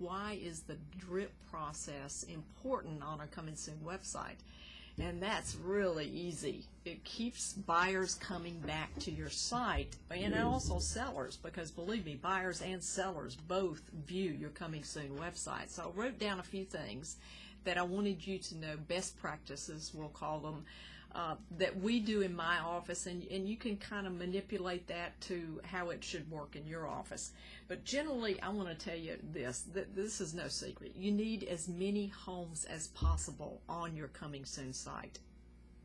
why is the drip process important on our Coming Soon website? And that's really easy. It keeps buyers coming back to your site, and also sellers, because believe me, buyers and sellers both view your Coming Soon website. So I wrote down a few things that I wanted you to know, best practices, we'll call them, that we do in my office, and you can kind of manipulate that to how it should work in your office. But generally, I want to tell you this, that this is no secret. You need as many homes as possible on your Coming Soon site.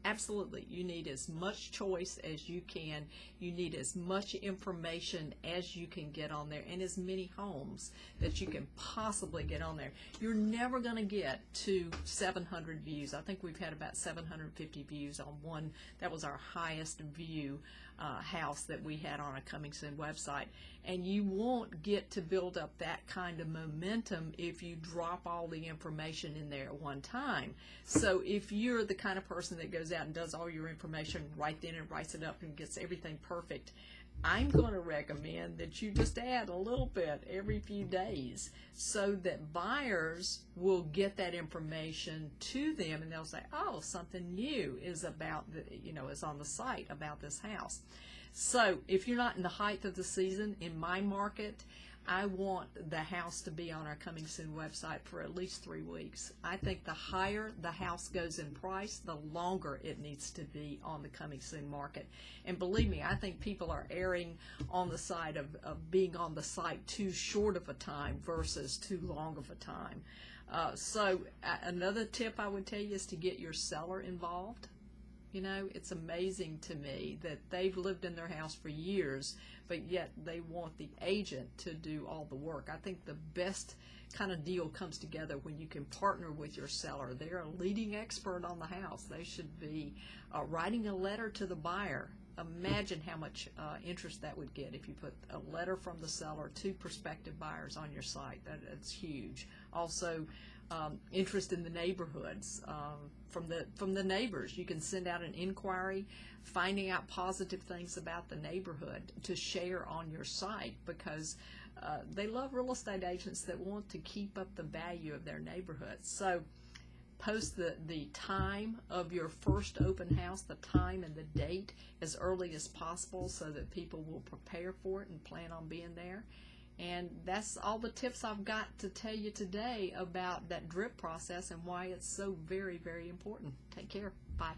Absolutely. You need as much choice as you can. You need as much information as you can get on there, and as many homes that you can possibly get on there. You're never going to get to 700 views. I think we've had about 750 views on one. That was our highest view house that we had on a Coming Soon website. And you won't get to build up that kind of momentum if you drop all the information in there at one time. So if you're the kind of person that goes out and does all your information right then and writes it up and gets everything perfect, I'm going to recommend that you just add a little bit every few days so that buyers will get that information to them, and they'll say, oh, something new is about is on the site about this house. So if you're not in the height of the season, in my market, I want the house to be on our Coming Soon website for at least 3 weeks. I think the higher the house goes in price, the longer it needs to be on the Coming Soon market. And believe me, I think people are erring on the side of being on the site too short of a time versus too long of a time. So another tip I would tell you is to get your seller involved. You know, it's amazing to me that they've lived in their house for years, but yet they want the agent to do all the work. I think the best kind of deal comes together when you can partner with your seller. They're a leading expert on the house. They should be writing a letter to the buyer. Imagine how much interest that would get if you put a letter from the seller to prospective buyers on your site. That's huge. Also, interest in the neighborhoods from the neighbors. You can send out an inquiry finding out positive things about the neighborhood to share on your site, because they love real estate agents that want to keep up the value of their neighborhoods. So post the time of your first open house, the time and the date, as early as possible so that people will prepare for it and plan on being there. And that's all the tips I've got to tell you today about that drip process and why it's so very, very important. Take care. Bye.